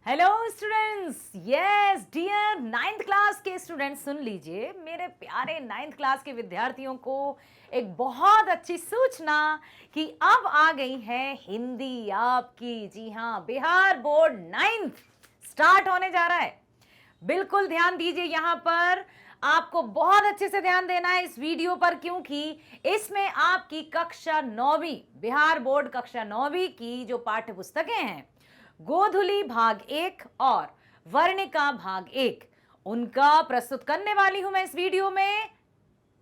Hello students, yes dear 9th class के students, सुन लीजिए मेरे प्यारे 9th क्लास के विद्यार्थियों को एक बहुत अच्छी सूचना कि अब आ गई है हिंदी आपकी। जी हाँ, बिहार बोर्ड 9th स्टार्ट होने जा रहा है। बिल्कुल ध्यान दीजिए, यहाँ पर आपको बहुत अच्छे से ध्यान देना है इस वीडियो पर, क्योंकि इसमें आपकी कक्षा 9वीं बिहार बोर्ड कक्षा 9वीं की जो पाठ्य पुस्तकें हैं, गोधुली भाग 1 और वर्णिका भाग 1, उनका प्रस्तुत करने वाली हूं मैं इस वीडियो में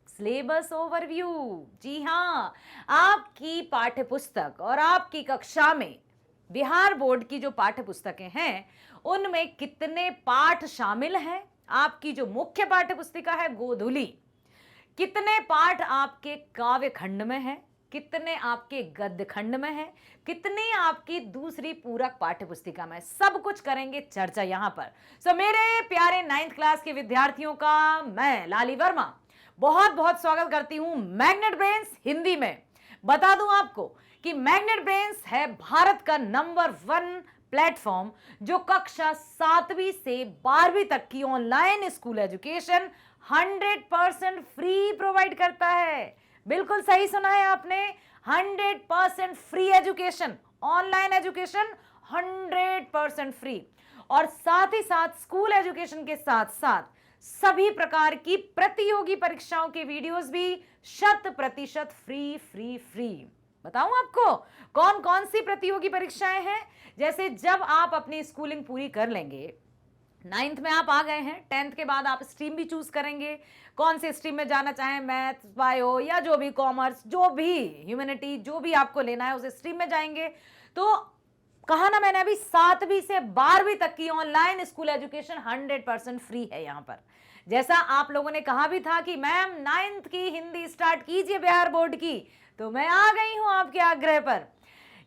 सिलेबस ओवरव्यू। जी हाँ, आपकी पाठ्य पुस्तक और आपकी कक्षा में बिहार बोर्ड की जो पाठ्य पुस्तकें हैं उनमें कितने पाठ शामिल हैं। आपकी जो मुख्य पाठ्य पुस्तिका है गोधुली, कितने पाठ आपके काव्य खंड में है, कितने आपके गद्य खंड में है, कितने आपकी दूसरी पूरक पाठ्य पुस्तिका में, सब कुछ करेंगे चर्चा यहां पर। सो मेरे प्यारे 9th क्लास के विद्यार्थियों का मैं लाली वर्मा बहुत बहुत स्वागत करती हूं मैग्नेट ब्रेन्स हिंदी में। बता दूं आपको कि मैग्नेट ब्रेन्स है भारत का नंबर 1 प्लेटफॉर्म जो कक्षा 7वीं से 12वीं तक की online school education 100% free provide करता है। बिल्कुल सही सुना है आपने, 100% free education, online education 100% free. और साथ ही साथ स्कूल एजुकेशन के साथ साथ सभी प्रकार की प्रतियोगी परीक्षाओं के वीडियोस भी 100% फ्री फ्री फ्री। बताऊं आपको कौन कौन सी प्रतियोगी परीक्षाएं हैं। जैसे जब आप अपनी स्कूलिंग पूरी कर लेंगे, 9th में आप आ गए हैं, 10th के बाद आप स्ट्रीम भी चूज करेंगे, कौन से स्ट्रीम में जाना चाहें, मैथ्स, बायो या जो भी, कॉमर्स, जो भी ह्यूमैनिटी, जो भी आपको लेना है उस स्ट्रीम में जाएंगे। तो कहा ना मैंने अभी 7वीं से 12वीं तक की ऑनलाइन स्कूल एजुकेशन 100% फ्री है यहां पर। जैसा आप लोगों ने कहा भी था कि मैम 9th की हिंदी स्टार्ट कीजिए बिहार बोर्ड की, तो मैं आ गई हूं आपके आग्रह पर।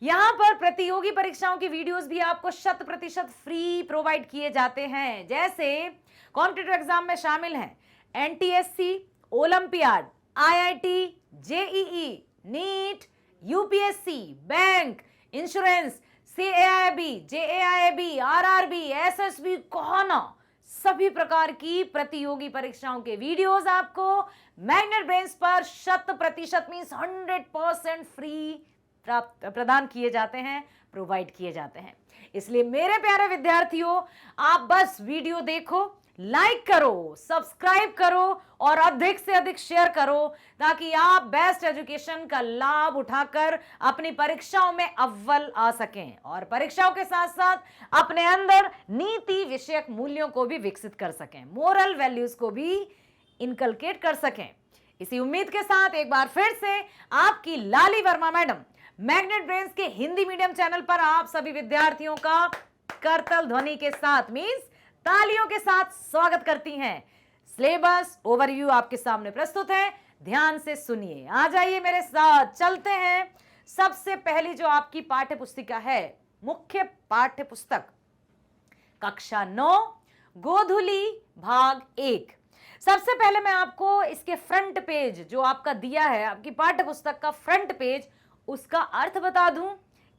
यहां पर प्रतियोगी परीक्षाओं की वीडियोस भी आपको 100% फ्री प्रोवाइड किए जाते हैं। जैसे कॉम्पिटिटिव एग्जाम में शामिल हैं NTSC, olympiad, IIT, JEE, NEET, UPSC, bank, insurance, CAIIB, JAIIB, RRB, SSB, कोहना, सभी प्रकार की प्रतियोगी परीक्षाओं के वीडियोस आपको मैग्नेट ब्रेन्स पर 100% मींस 100% फ्री प्रदान किए जाते हैं, प्रोवाइड किए जाते हैं। इसलिए मेरे प्यारे विद्यार्थियों, आप बस वीडियो देखो, लाइक करो, सब्सक्राइब करो और अधिक से अधिक शेयर करो, ताकि आप बेस्ट एजुकेशन का लाभ उठाकर अपनी परीक्षाओं में अव्वल आ सकें और परीक्षाओं के साथ साथ अपने अंदर नीति विषयक मूल्यों को भी विकसित कर सकें, मोरल वैल्यूज को भी इनकलकेट कर सकें। इसी उम्मीद के साथ एक बार फिर से आपकी लाली वर्मा मैडम मैग्नेट ब्रेन्स के हिंदी मीडियम चैनल पर आप सभी विद्यार्थियों का करतल ध्वनि के साथ मींस तालियों के साथ स्वागत करती हैं। सिलेबस ओवरव्यू आपके सामने प्रस्तुत है, ध्यान से सुनिए। आ जाइए मेरे साथ, चलते हैं। सबसे पहली जो आपकी पाठ्य पुस्तिका है, मुख्य पाठ्य पुस्तक कक्षा 9 गोधुली भाग 1। सबसे पहले मैं आपको इसके फ्रंट पेज जो आपका दिया है, आपकी पाठ्य पुस्तक का फ्रंट पेज, उसका अर्थ बता दूं।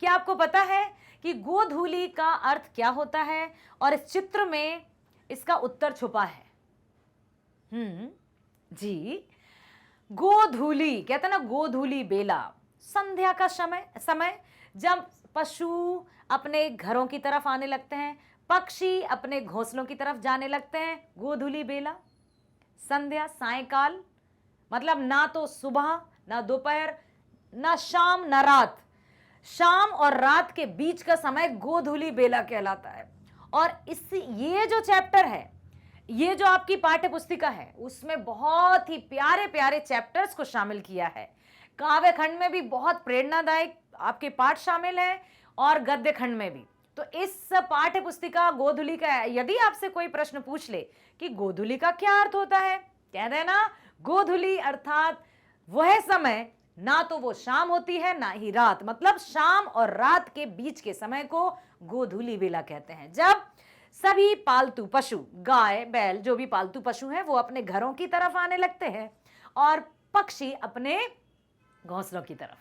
क्या आपको पता है कि गोधूली का अर्थ क्या होता है? और इस चित्र में इसका उत्तर छुपा है। जी, गोधूली कहते हैं ना, गोधूली बेला, संध्या का समय जब पशु अपने घरों की तरफ आने लगते हैं, पक्षी अपने घोंसलों की तरफ जाने लगते हैं, गोधूली बेला, संध्या, सायकाल, मतलब ना तो सुबह ना दोपहर ना शाम ना रात, शाम और रात के बीच का समय गोधूली बेला कहलाता है। और ये जो चैप्टर है, ये जो आपकी पाठ्य पुस्तिका है, उसमें बहुत ही प्यारे प्यारे चैप्टर्स को शामिल किया है। काव्य खंड में भी बहुत प्रेरणादायक आपके पाठ शामिल हैं और गद्य खंड में भी। तो इस पाठ्य पुस्तिका गोधूली का, यदि आपसे कोई प्रश्न पूछ ले कि गोधूली का क्या अर्थ होता है, कह देना गोधूली अर्थात वह समय, ना तो वो शाम होती है ना ही रात, मतलब शाम और रात के बीच के समय को गोधूली बेला कहते हैं, जब सभी पालतू पशु, गाय बैल जो भी पालतू पशु हैं, वो अपने घरों की तरफ आने लगते हैं और पक्षी अपने घोंसलों की तरफ।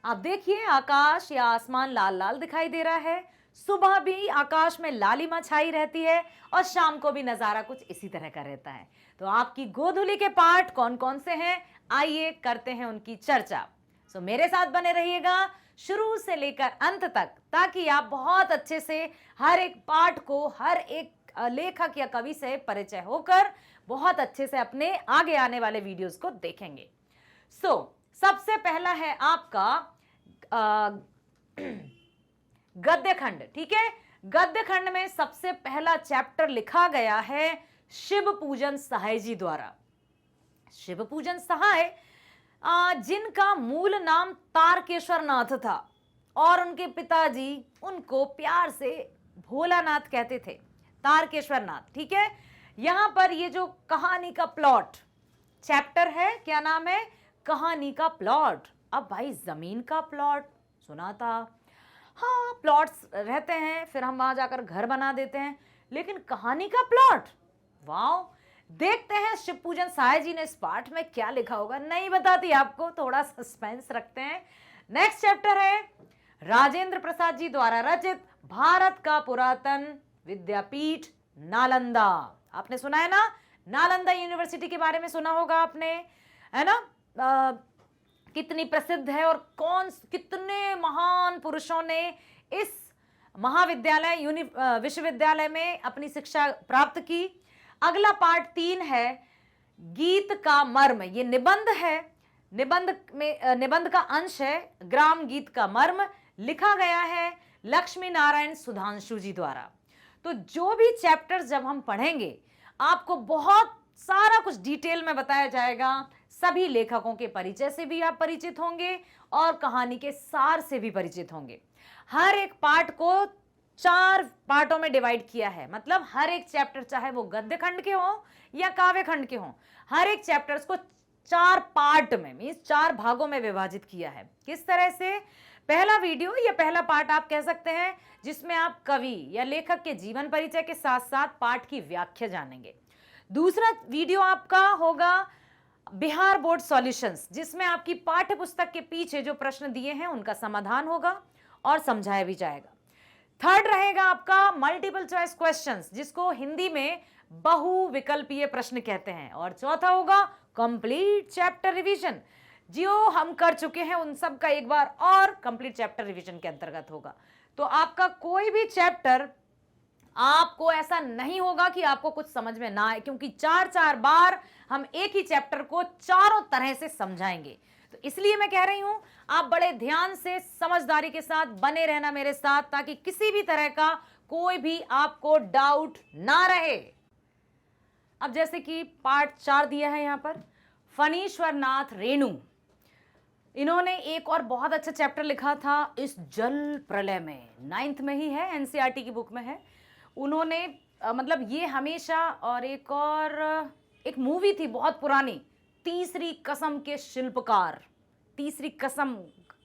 आप देखिए आकाश या आसमान लाल लाल दिखाई दे रहा है, सुबह भी आकाश में लालिमा छाई रहती है और शाम को भी नजारा कुछ इसी तरह का रहता है। तो आपकी गोधूली के पाठ कौन कौन से हैं, आइए करते हैं उनकी चर्चा। सो मेरे साथ बने रहिएगा शुरू से लेकर अंत तक, ताकि आप बहुत अच्छे से हर एक पाठ को, हर एक लेखक या कवि से परिचय होकर बहुत अच्छे से अपने आगे आने वाले वीडियोस को देखेंगे। सबसे पहला है आपका गद्य खंड। ठीक है, गद्य खंड में सबसे पहला चैप्टर लिखा गया है शिव पूजन सहाय जी द्वारा। शिव पूजन सहाय जिनका मूल नाम तारकेश्वर नाथ था और उनके पिताजी उनको प्यार से भोलानाथ कहते थे, तारकेश्वर नाथ। ठीक है, यहां पर ये जो कहानी का प्लॉट चैप्टर है, क्या नाम है, कहानी का प्लॉट। अब भाई जमीन का प्लॉट सुना था, हाँ प्लॉट्स रहते हैं, फिर हम वहां जाकर घर बना देते हैं, लेकिन कहानी का प्लॉट, वाओ। देखते हैं शिव पूजन सहाय जी ने इस पाठ में क्या लिखा होगा। नहीं बताती आपको, थोड़ा सस्पेंस रखते हैं। नेक्स्ट चैप्टर है राजेंद्र प्रसाद जी द्वारा रचित भारत का पुरातन विद्यापीठ नालंदा। आपने सुना है ना, नालंदा यूनिवर्सिटी के बारे में सुना होगा आपने, है ना, कितनी प्रसिद्ध है और कितने महान पुरुषों ने इस महाविद्यालय विश्वविद्यालय में अपनी शिक्षा प्राप्त की। अगला पार्ट 3 है गीत का मर्म। ये निबंध है, निबंध का अंश है ग्राम गीत का मर्म, लिखा गया है लक्ष्मी नारायण सुधांशु जी द्वारा। तो जो भी चैप्टर्स जब हम पढ़ेंगे आपको बहुत सारा कुछ डिटेल में बताया जाएगा। सभी लेखकों के परिचय से भी आप परिचित होंगे और कहानी के सार से भी परिचित होंगे। हर एक पार्ट को 4 पार्टों में डिवाइड किया है, मतलब हर एक चैप्टर, चाहे वो गद्य खंड के हो या काव्य खंड के हो, हर एक चैप्टर्स को 4 पार्ट में, मींस 4 भागों में विभाजित किया है। किस तरह से, पहला वीडियो या पहला पार्ट आप कह सकते हैं, जिसमें आप कवि या लेखक के जीवन परिचय के साथ साथ पाठ की व्याख्या जानेंगे। दूसरा वीडियो आपका होगा बिहार बोर्ड सॉल्यूशंस, जिसमें आपकी पाठ्य पुस्तक के पीछे जो प्रश्न दिए हैं उनका समाधान होगा और समझाया भी जाएगा। थर्ड रहेगा आपका मल्टीपल चॉइस क्वेश्चंस, जिसको हिंदी में बहुविकल्पीय प्रश्न कहते हैं। और चौथा होगा कंप्लीट चैप्टर रिवीजन, जो हम कर चुके हैं उन सब का एक बार और कंप्लीट चैप्टर रिवीजन के अंतर्गत होगा। तो आपका कोई भी चैप्टर, आपको ऐसा नहीं होगा कि आपको कुछ समझ में ना आए, क्योंकि 4 बार हम एक ही चैप्टर को चारों तरह से समझाएंगे। तो इसलिए मैं कह रही हूं आप बड़े ध्यान से समझदारी के साथ बने रहना मेरे साथ, ताकि किसी भी तरह का कोई भी आपको डाउट ना रहे। अब जैसे कि पार्ट 4 दिया है यहां पर, फणीश्वर नाथ रेणु, इन्होंने एक और बहुत अच्छा चैप्टर लिखा था इस जल प्रलय में, 9th में ही है, एनसीईआरटी की बुक में है। उन्होंने मतलब ये हमेशा, और एक मूवी थी बहुत पुरानी, तीसरी कसम के शिल्पकार, तीसरी कसम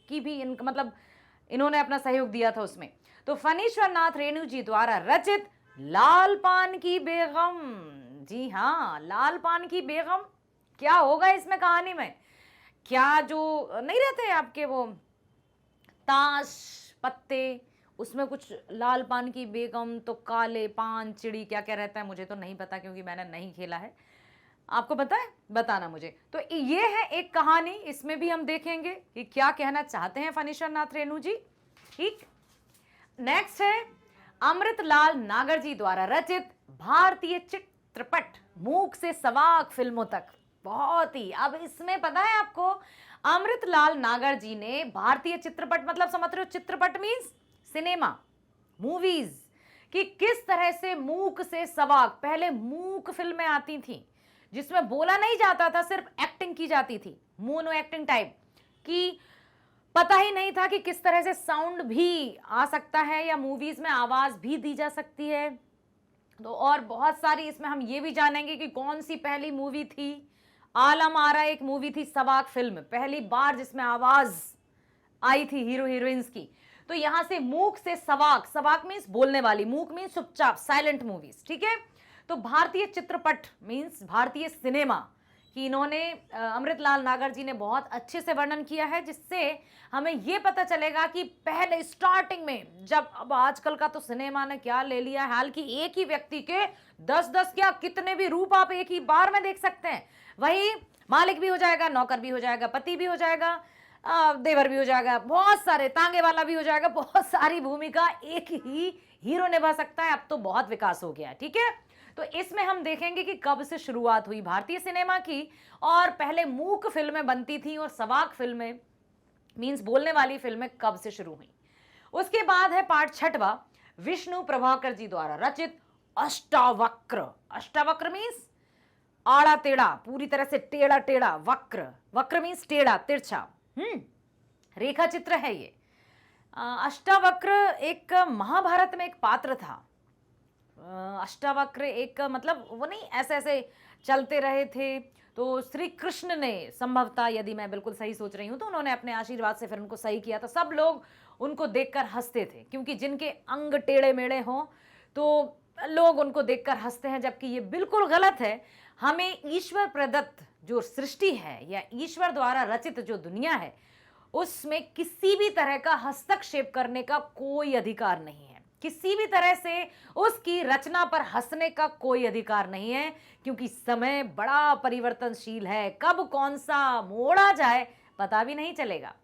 की भी इन्होंने अपना सहयोग दिया था उसमें। तो फणीश्वर नाथ रेणु जी द्वारा रचित लाल पान की बेगम, जी हाँ लाल पान की बेगम, क्या होगा इसमें कहानी में, क्या जो नहीं रहते आपके वो ताश पत्ते, उसमें कुछ लाल पान की बेगम तो काले पान चिड़ी, क्या क्या रहता है मुझे तो नहीं पता क्योंकि मैंने नहीं खेला है, आपको पता है बताना मुझे। तो ये है एक कहानी, इसमें भी हम देखेंगे कि क्या कहना चाहते हैं फणीश्वर नाथ रेणु जी। ठीक, नेक्स्ट है अमृतलाल नागर जी द्वारा रचित भारतीय चित्रपट मूक से सवाक फिल्मों तक। बहुत ही, अब इसमें पता है आपको, अमृतलाल नागर जी ने भारतीय चित्रपट, मतलब समझ रहे हो, चित्रपट मीन्स सिनेमा, मूवीज, कि किस तरह से मूक से सवाक, पहले मूक फिल्में आती थी जिसमें बोला नहीं जाता था, सिर्फ एक्टिंग की जाती थी, मोनो एक्टिंग टाइप की, पता ही नहीं था कि किस तरह से साउंड भी आ सकता है या मूवीज में आवाज भी दी जा सकती है। तो और बहुत सारी इसमें हम ये भी जानेंगे कि कौन सी पहली मूवी थी, आलम आरा एक मूवी थी सवाक फिल्म, पहली बार जिसमें आवाज आई थी हीरो हीरोइंस की। तो यहां से मूक से सवाक, सवाक मीन्स बोलने वाली, मूक मीन्स चुपचाप साइलेंट मूवीज। ठीक है, तो भारतीय चित्रपट मीन्स भारतीय सिनेमा कि इन्होंने अमृतलाल नागर जी ने बहुत अच्छे से वर्णन किया है, जिससे हमें ये पता चलेगा कि पहले स्टार्टिंग में जब, अब आजकल का तो सिनेमा ने क्या ले लिया हाल कि एक ही व्यक्ति के 10-10 क्या कितने भी रूप आप एक ही बार में देख सकते हैं। वही मालिक भी हो जाएगा, नौकर भी हो जाएगा, पति भी हो जाएगा, देवर भी हो जाएगा, बहुत सारे, तांगे वाला भी हो जाएगा, बहुत सारी भूमिका एक ही हीरो निभा सकता है। अब तो बहुत विकास हो गया है, ठीक है। तो इसमें हम देखेंगे कि कब से शुरुआत हुई भारतीय सिनेमा की, और पहले मूक फिल्में बनती थी और सवाक फिल्में मींस बोलने वाली फिल्में कब से शुरू हुई। उसके बाद है पार्ट 6वां, विष्णु प्रभाकर जी द्वारा रचित अष्टावक्र। अष्टावक्र मींस आड़ा टेढ़ा, पूरी तरह से टेढ़ा टेढ़ा, वक्र, वक्र मींस टेढ़ा तिरछा, रेखा चित्र है ये। अष्टावक्र एक महाभारत में एक पात्र था। अष्टावक्र एक मतलब वो नहीं ऐसे ऐसे चलते रहे थे, तो श्री कृष्ण ने संभवतः, यदि मैं बिल्कुल सही सोच रही हूं, तो उन्होंने अपने आशीर्वाद से फिर उनको सही किया था। सब लोग उनको देखकर हंसते थे, क्योंकि जिनके अंग टेढ़े मेढ़े हों तो लोग उनको देखकर हंसते हैं, जबकि ये बिल्कुल गलत है। हमें ईश्वर प्रदत्त जो सृष्टि है या ईश्वर द्वारा रचित जो दुनिया है, उसमें किसी भी तरह का हस्तक्षेप करने का कोई अधिकार नहीं है, किसी भी तरह से उसकी रचना पर हंसने का कोई अधिकार नहीं है, क्योंकि समय बड़ा परिवर्तनशील है। कब कौन सा मोड़ आ जाए पता भी नहीं चलेगा।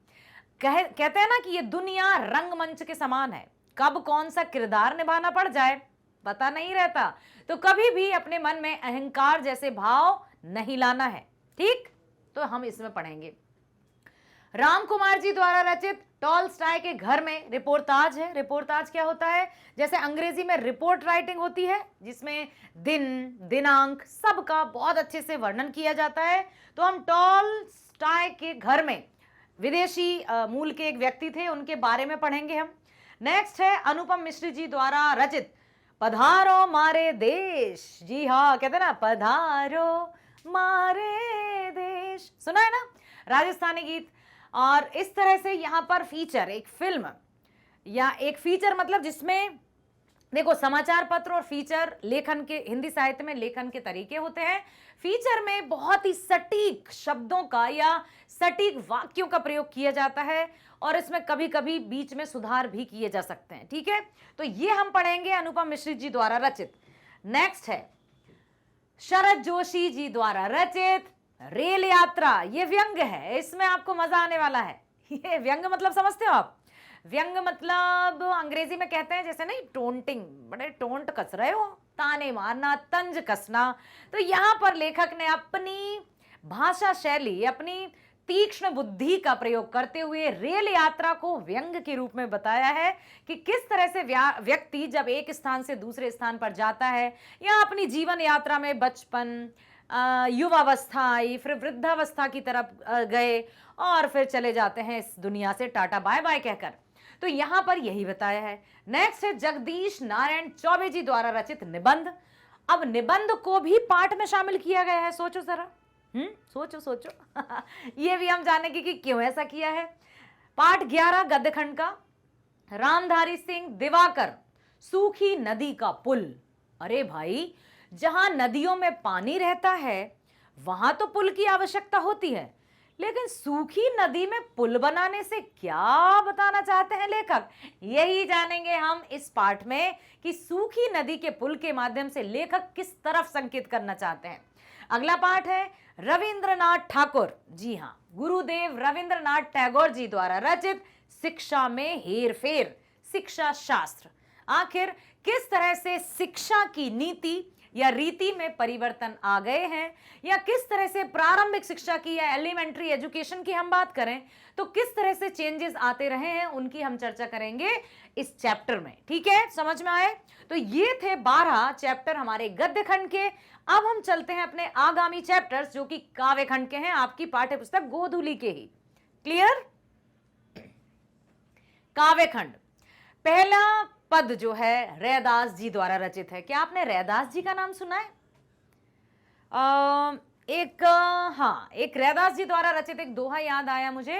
कहते हैं ना कि ये दुनिया रंगमंच के समान है, कब कौन सा किरदार निभाना पड़ जाए पता नहीं रहता। तो कभी भी अपने मन में अहंकार जैसे भाव नहीं लाना है, ठीक। तो हम इसमें पढ़ेंगे राम कुमार जी द्वारा रचित टॉलस्टॉय के घर में रिपोर्टाज है। रिपोर्टाज क्या होता है? जैसे अंग्रेजी में रिपोर्ट राइटिंग होती है, जिसमें दिन, दिनांक सबका बहुत अच्छे से वर्णन किया जाता है। तो हम टॉलस्टॉय के घर में, विदेशी मूल के एक व्यक्ति थे, उनके बारे में पढ़ेंगे हम। नेक्स्ट है अनुपम मिश्र जी द्वारा रचित पधारो मारे देश। जी हाँ, कहते हैं ना पधारो मारे देश, सुना है ना, राजस्थानी गीत। और इस तरह से यहाँ पर फीचर, एक फिल्म या एक फीचर मतलब जिसमें देखो समाचार पत्र और फीचर लेखन के, हिंदी साहित्य में लेखन के तरीके होते हैं। फीचर में बहुत ही सटीक शब्दों का या सटीक वाक्यों का प्रयोग किया जाता है, और इसमें कभी कभी बीच में सुधार भी किए जा सकते हैं, ठीक है। तो ये हम पढ़ेंगे अनुपम मिश्र जी द्वारा रचित। नेक्स्ट है शरद जोशी जी द्वारा रचित रेल यात्रा। ये व्यंग है, इसमें आपको मजा आने वाला है। ये व्यंग मतलब समझते हो आप? व्यंग मतलब अंग्रेजी में कहते हैं जैसे नहीं टोंटिंग, बड़े टोंट कस रहे हो, ताने मारना, तंज कसना। तो यहां पर लेखक ने अपनी भाषा शैली, अपनी तीक्ष्ण बुद्धि का प्रयोग करते हुए रेल यात्रा को व्यंग के रूप में बताया है कि किस तरह से व्यक्ति जब एक स्थान से दूसरे स्थान पर जाता है, या अपनी जीवन यात्रा में बचपन, युवावस्था आई, फिर वृद्धावस्था की तरफ गए, और फिर चले जाते हैं इस दुनिया से टाटा बाय बाय कहकर। तो यहां पर यही बताया है। नेक्स्ट है जगदीश नारायण चौबे जी द्वारा रचित निबंध। अब निबंध को भी पाठ में शामिल किया गया है, सोचो जरा, सोचो सोचो। ये भी हम जानेंगे कि क्यों ऐसा किया है। पाठ 11 गद्य खंड का, रामधारी सिंह दिवाकर, सूखी नदी का पुल। अरे भाई, जहां नदियों में पानी रहता है वहां तो पुल की आवश्यकता होती है, लेकिन सूखी नदी में पुल बनाने से क्या बताना चाहते हैं लेखक? यही जानेंगे हम इस पाठ में कि सूखी नदी के पुल के माध्यम से लेखक किस तरफ संकेत करना चाहते हैं। अगला पाठ है रविंद्रनाथ ठाकुर, जी हां, गुरुदेव रविंद्रनाथ टैगोर जी द्वारा रचित शिक्षा में हेरफेर, शिक्षा शास्त्र। आखिर किस तरह से शिक्षा की नीति या रीति में परिवर्तन आ गए हैं, या किस तरह से प्रारंभिक शिक्षा की या एलिमेंट्री एजुकेशन की हम बात करें तो किस तरह से चेंजेस आते रहे हैं, उनकी हम चर्चा करेंगे इस चैप्टर में, ठीक है। समझ में आए? तो ये थे 12 चैप्टर हमारे गद्य खंड के। अब हम चलते हैं अपने आगामी चैप्टर्स जो कि काव्य खंड के हैं, आपकी पाठ्य पुस्तक गोधूली के ही। क्लियर? काव्य खंड पहला पद जो है रैदास जी द्वारा रचित है। क्या आपने रैदास जी का नाम सुना है? एक रैदास जी द्वारा रचित एक दोहा याद आया मुझे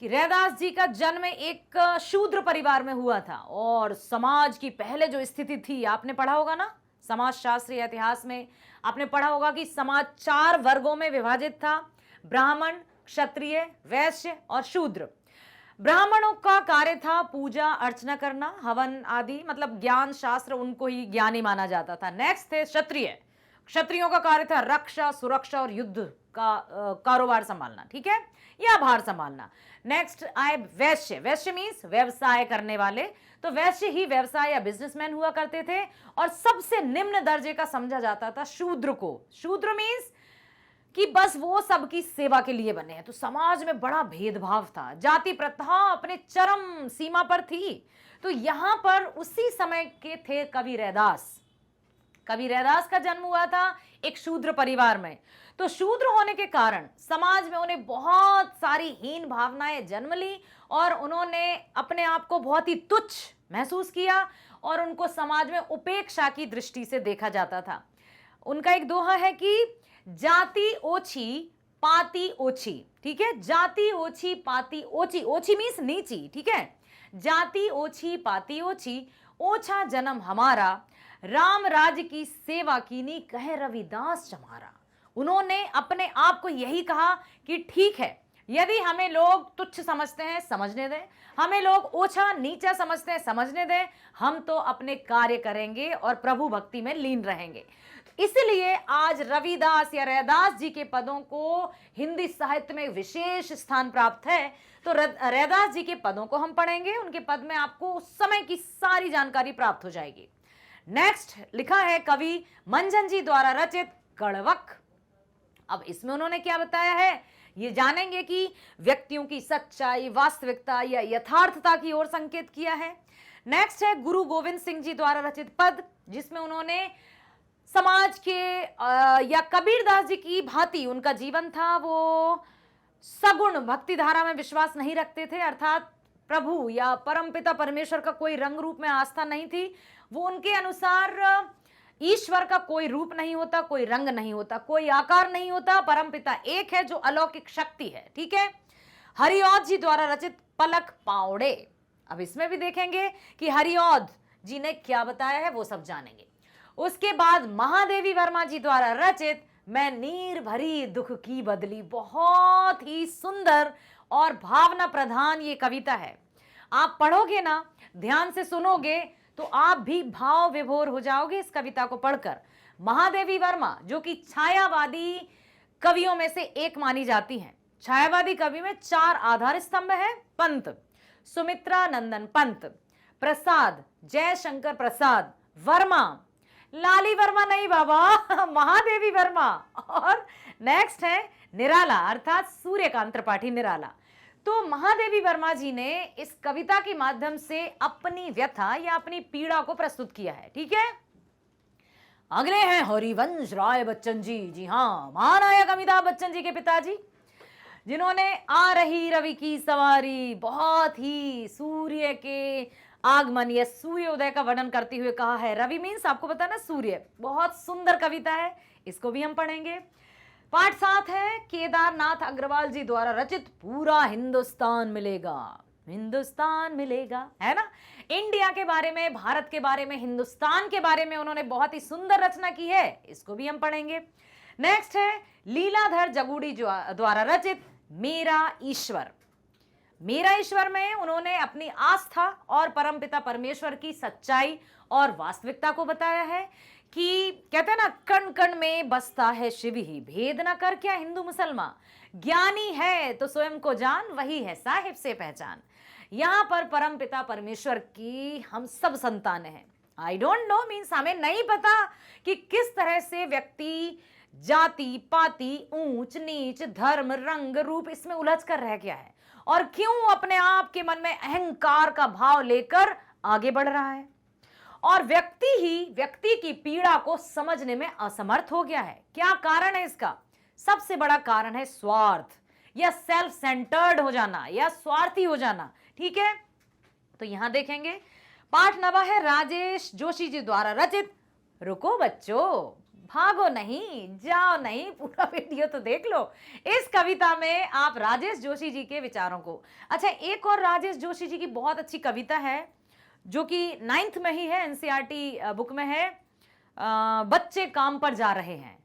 कि रैदास जी का जन्म एक शूद्र परिवार में हुआ था, और समाज की पहले जो स्थिति थी आपने पढ़ा होगा ना, समाजशास्त्र या इतिहास में आपने पढ़ा होगा कि समाज 4 वर्गों में विभाजित था, ब्राह्मण, क्षत्रिय, वैश्य और शूद्र। ब्राह्मणों का कार्य था पूजा अर्चना करना, हवन आदि, मतलब ज्ञान शास्त्र, उनको ही ज्ञानी माना जाता था। नेक्स्ट थे क्षत्रिय। क्षत्रियों का कार्य था रक्षा, सुरक्षा और युद्ध का कारोबार संभालना, ठीक है, या भार संभालना। नेक्स्ट आए वैश्य। वैश्य मीन्स व्यवसाय करने वाले, तो वैश्य ही व्यवसाय या बिजनेसमैन हुआ करते थे। और सबसे निम्न दर्जे का समझा जाता था शूद्र को। शूद्र मीन्स कि बस वो सबकी सेवा के लिए बने हैं। तो समाज में बड़ा भेदभाव था, जाति प्रथा अपने चरम सीमा पर थी। तो यहां पर उसी समय के थे कवि रैदास। कवि रैदास का जन्म हुआ था एक शूद्र परिवार में। तो शूद्र होने के कारण समाज में उन्हें बहुत सारी हीन भावनाएं जन्म ली और उन्होंने अपने आप को बहुत ही तुच्छ महसूस किया और उनको समाज में उपेक्षा की दृष्टि से देखा जाता था। उनका एक दोहा है कि जाति ओछी पाती ओछी, ठीक है, जाति ओछी पाती ओछी, ओछी मीन्स नीची, ठीक है, जाति ओछी पाती ओछी, ओछा जन्म हमारा, राम राज्य की सेवा कीनी कहे रविदास चमारा। उन्होंने अपने आप को यही कहा कि ठीक है, यदि हमें लोग तुच्छ समझते हैं समझने दें, हमें लोग ओछा नीचा समझते हैं समझने दें, हम तो अपने कार्य करेंगे और प्रभु भक्ति में लीन रहेंगे। इसलिए आज रविदास या रैदास जी के पदों को हिंदी साहित्य में विशेष स्थान प्राप्त है। तो रैदास जी के पदों को हम पढ़ेंगे, उनके पद में आपको उस समय की सारी जानकारी प्राप्त हो जाएगी। नेक्स्ट लिखा है कवि मंजन जी द्वारा रचित कड़वक। अब इसमें उन्होंने क्या बताया है ये जानेंगे कि व्यक्तियों की सच्चाई, वास्तविकता या यथार्थता की ओर संकेत किया है। नेक्स्ट है गुरु गोविंद सिंह जी द्वारा रचित पद, जिसमें उन्होंने समाज के या कबीरदास जी की भांति उनका जीवन था, वो सगुण भक्ति धारा में विश्वास नहीं रखते थे, अर्थात प्रभु या परमपिता परमेश्वर का कोई रंग रूप में आस्था नहीं थी। वो उनके अनुसार ईश्वर का कोई रूप नहीं होता, कोई रंग नहीं होता, कोई आकार नहीं होता, परमपिता एक है जो अलौकिक शक्ति है, ठीक है। हरिऔध जी द्वारा रचित पलक पावड़े। अब इसमें भी देखेंगे कि हरिऔध जी ने क्या बताया है, वो सब जानेंगे। उसके बाद महादेवी वर्मा जी द्वारा रचित मैं नीर भरी दुख की बदली। बहुत ही सुंदर और भावना प्रधान ये कविता है। आप पढ़ोगे ना, ध्यान से सुनोगे तो आप भी भाव विभोर हो जाओगे इस कविता को पढ़कर। महादेवी वर्मा जो कि छायावादी कवियों में से एक मानी जाती हैं। छायावादी कवि में 4 आधार स्तंभ है। पंत, सुमित्रा नंदन पंत, प्रसाद, जयशंकर प्रसाद, वर्मा, लाली वर्मा नहीं बाबा, महादेवी वर्मा, और नेक्स्ट है निराला अर्थात सूर्यकांत त्रिपाठी निराला। तो महादेवी वर्मा जी ने इस कविता के माध्यम से अपनी व्यथा या अपनी पीड़ा को प्रस्तुत किया है, ठीक है। अगले हैं हरिवंश राय बच्चन जी। जी हाँ, महानायक अमिताभ बच्चन जी के पिताजी, जिन्होंने आ रही रवि की सवारी बहुत ही सूर्य के आगमन या सूर्योदय का वर्णन करते हुए कहा है। रवि मीन्स आपको पता ना सूर्य। बहुत सुंदर कविता है, इसको भी हम पढ़ेंगे। पाठ 7 है केदारनाथ अग्रवाल जी द्वारा रचित पूरा हिंदुस्तान मिलेगा। हिंदुस्तान मिलेगा, है ना। इंडिया के बारे में, भारत के बारे में, हिंदुस्तान के बारे में उन्होंने बहुत ही सुंदर रचना की है, इसको भी हम पढ़ेंगे। नेक्स्ट है लीलाधर जगूड़ी द्वारा रचित मेरा ईश्वर। मेरा ईश्वर में उन्होंने अपनी आस्था और परमपिता परमेश्वर की सच्चाई और वास्तविकता को बताया है कि कहते हैं ना, कण कण में बसता है शिव ही, भेद ना कर क्या हिंदू मुसलमान, ज्ञानी है तो स्वयं को जान, वही है साहिब से पहचान। यहां पर परमपिता परमेश्वर की हम सब संतान हैं। आई डोंट नो मीन्स हमें नहीं पता कि किस तरह से व्यक्ति जाति पाति, ऊंच नीच, धर्म, रंग, रूप इसमें उलझ कर रह गया है और क्यों अपने आप के मन में अहंकार का भाव लेकर आगे बढ़ रहा है और व्यक्ति ही व्यक्ति की पीड़ा को समझने में असमर्थ हो गया है। क्या कारण है इसका? सबसे बड़ा कारण है स्वार्थ या सेल्फ सेंटर्ड हो जाना या स्वार्थी हो जाना, ठीक है। तो यहां देखेंगे पाठ 9 है राजेश जोशी जी द्वारा रचित रुको बच्चों भागो नहीं, जाओ नहीं, पूरा वीडियो तो देख लो। इस कविता में आप राजेश जोशी जी के विचारों को, अच्छा एक और राजेश जोशी जी की बहुत अच्छी कविता है जो कि 9th में ही है, एनसीईआरटी बुक में है, बच्चे काम पर जा रहे हैं,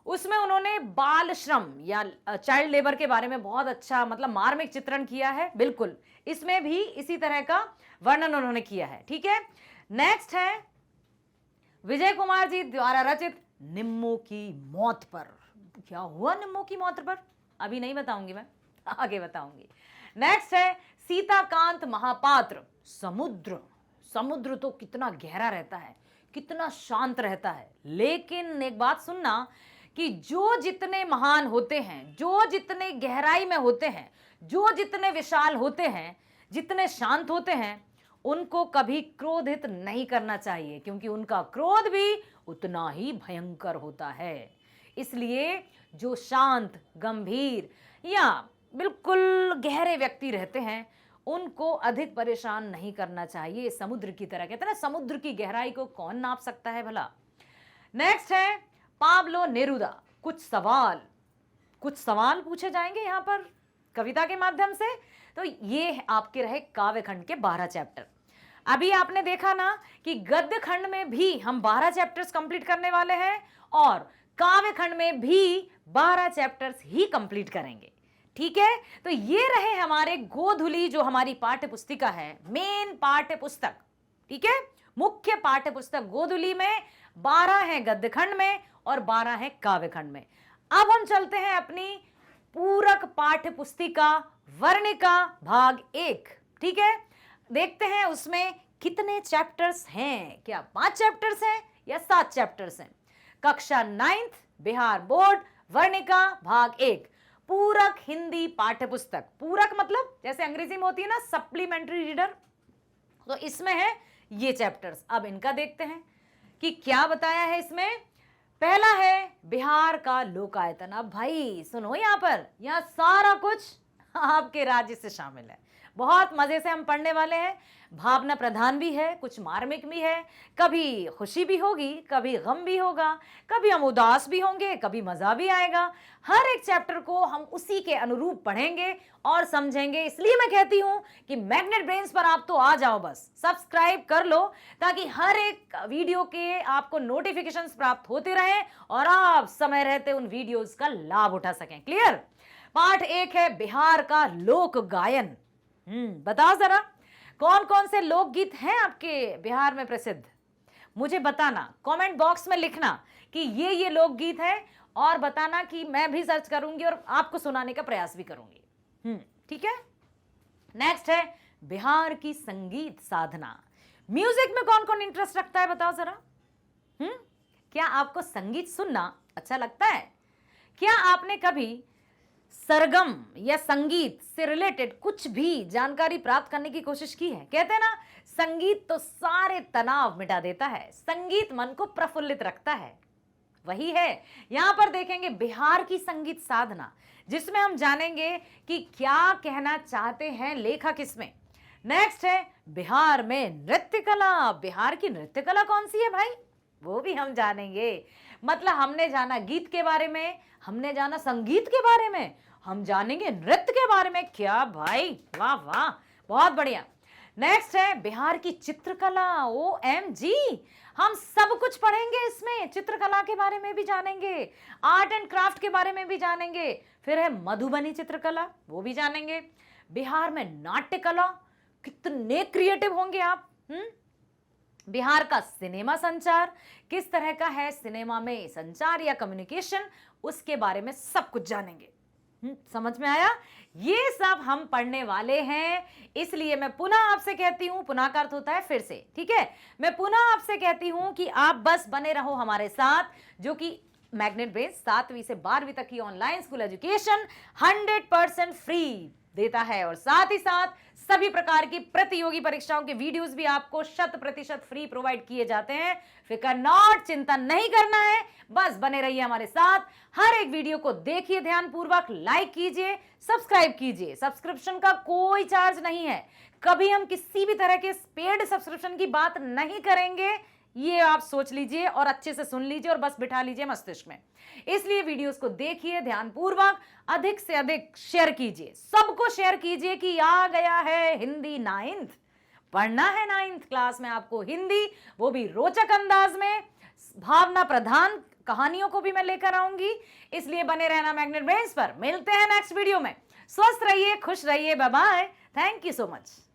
उसमें उन्होंने बाल श्रम या चाइल्ड लेबर के बारे में बहुत अच्छा मतलब मार्मिक चित्रण किया है। बिल्कुल इसमें भी इसी तरह का वर्णन उन्होंने किया है। ठीक है, नेक्स्ट है विजय कुमार जी द्वारा रचित निम्मो की मौत पर। क्या हुआ निम्मो की मौत पर, अभी नहीं बताऊंगी मैं, आगे बताऊंगी। नेक्स्ट है सीताकांत महापात्र समुद्र। समुद्र तो कितना गहरा रहता है, कितना शांत रहता है, लेकिन एक बात सुनना कि जो जितने महान होते हैं, जो जितने गहराई में होते हैं, जो जितने विशाल होते हैं, जितने शांत होते हैं, उनको कभी क्रोधित नहीं करना चाहिए, क्योंकि उनका क्रोध भी उतना ही भयंकर होता है। इसलिए जो शांत, गंभीर या बिल्कुल गहरे व्यक्ति रहते हैं, उनको अधिक परेशान नहीं करना चाहिए। समुद्र की तरह, कहते हैं ना समुद्र की गहराई को कौन नाप सकता है भला। नेक्स्ट है पाब्लो नेरुदा। कुछ सवाल पूछे जाएंगे यहां पर कविता के माध्यम से। तो ये आपके रहे काव्य खंड के 12 चैप्टर। अभी आपने देखा ना कि गद्य खंड में भी हम 12 चैप्टर्स कंप्लीट करने वाले हैं और काव्य खंड में भी 12 चैप्टर्स ही कंप्लीट करेंगे। ठीक है, तो ये रहे हमारे गोधुली, जो हमारी पाठ्य पुस्तिका है, मेन पाठ्य पुस्तक। ठीक है, मुख्य पाठ्य पुस्तक गोधुली में 12 है गद्य खंड में और 12 है काव्य खंड में। अब हम चलते हैं अपनी पूरक पाठ्य पुस्तिका वर्णिका भाग 1। ठीक है, देखते हैं उसमें कितने चैप्टर्स हैं, क्या 5 चैप्टर्स हैं या 7 चैप्टर्स हैं। कक्षा 9th बिहार बोर्ड वर्णिका भाग 1 पूरक हिंदी पाठ्य पुस्तक। पूरक मतलब जैसे अंग्रेजी में होती है ना सप्लीमेंट्री रीडर, तो इसमें है ये चैप्टर्स। अब इनका देखते हैं कि क्या बताया है इसमें। पहला है बिहार का लोकायतन। अब भाई सुनो, यहां सारा कुछ आपके राज्य से शामिल है। बहुत मजे से हम पढ़ने वाले हैं। भावना प्रधान भी है, कुछ मार्मिक भी है, कभी खुशी भी होगी, कभी गम भी होगा, कभी हम उदास भी होंगे, कभी मजा भी आएगा। हर एक चैप्टर को हम उसी के अनुरूप पढ़ेंगे और समझेंगे। इसलिए मैं कहती हूं कि मैग्नेट ब्रेन्स पर आप तो आ जाओ, बस सब्सक्राइब कर लो ताकि हर एक वीडियो के आपको नोटिफिकेशंस प्राप्त होते रहें और आप समय रहते उन वीडियोस का लाभ उठा सकें। क्लियर। पाठ 1 है बिहार का लोक गायन। बताओ जरा कौन कौन से लोकगीत हैं आपके बिहार में प्रसिद्ध, मुझे बताना, कमेंट बॉक्स में लिखना कि ये लोकगीत है और बताना कि मैं भी सर्च करूंगी और आपको सुनाने का प्रयास भी करूंगी। ठीक है। नेक्स्ट है बिहार की संगीत साधना। म्यूजिक में कौन कौन इंटरेस्ट रखता है बताओ जरा। क्या आपको संगीत सुनना अच्छा लगता है? क्या आपने कभी सरगम या संगीत से रिलेटेड कुछ भी जानकारी प्राप्त करने की कोशिश की है? कहते हैं ना संगीत तो सारे तनाव मिटा देता है, संगीत मन को प्रफुल्लित रखता है। वही है यहां पर देखेंगे बिहार की संगीत साधना, जिसमें हम जानेंगे कि क्या कहना चाहते हैं लेखक इसमें। नेक्स्ट है बिहार में नृत्य कला। बिहार की नृत्य कला कौन सी है भाई, वो भी हम जानेंगे। मतलब हमने जाना गीत के बारे में, हमने जाना संगीत के बारे में, हम जानेंगे नृत्य के बारे में। क्या भाई, वाह वाह, बहुत बढ़िया। नेक्स्ट है बिहार की चित्रकला। OMG, हम सब कुछ पढ़ेंगे इसमें। चित्रकला के बारे में भी जानेंगे, आर्ट एंड क्राफ्ट के बारे में भी जानेंगे। फिर है मधुबनी चित्रकला, वो भी जानेंगे। बिहार में नाट्य कला, कितने क्रिएटिव होंगे आप। बिहार का सिनेमा संचार, किस तरह का है सिनेमा में संचार या कम्युनिकेशन, उसके बारे में सब कुछ जानेंगे। समझ में आया? ये सब हम पढ़ने वाले हैं। इसलिए मैं पुनः आपसे कहती हूं, पुनः का अर्थ होता है फिर से, ठीक है। मैं पुनः आपसे कहती हूं कि आप बस बने रहो हमारे साथ, जो कि मैग्नेट ब्रेन्स 7वीं से 12वीं तक की ऑनलाइन स्कूल एजुकेशन 100% फ्री देता है और साथ ही साथ सभी प्रकार की प्रतियोगी परीक्षाओं के वीडियोस भी आपको 100% फ्री प्रोवाइड किए जाते हैं। फिकर नॉट, चिंता नहीं करना है, बस बने रहिए हमारे साथ। हर एक वीडियो को देखिए ध्यानपूर्वक, लाइक कीजिए, सब्सक्राइब कीजिए। सब्सक्रिप्शन का कोई चार्ज नहीं है, कभी हम किसी भी तरह के पेड सब्सक्रिप्शन की बात नहीं करेंगे, ये आप सोच लीजिए और अच्छे से सुन लीजिए और बस बिठा लीजिए मस्तिष्क में। इसलिए वीडियोस को देखिए ध्यानपूर्वक, अधिक से अधिक शेयर कीजिए, सबको शेयर कीजिए कि आ गया है हिंदी 9th। पढ़ना है 9th क्लास में आपको हिंदी, वो भी रोचक अंदाज में, भावना प्रधान कहानियों को भी मैं लेकर आऊंगी। इसलिए बने रहना मैग्नेट ब्रेन्स पर। मिलते हैं नेक्स्ट वीडियो में। स्वस्थ रहिए, खुश रहिए, bye bye. Thank you so much.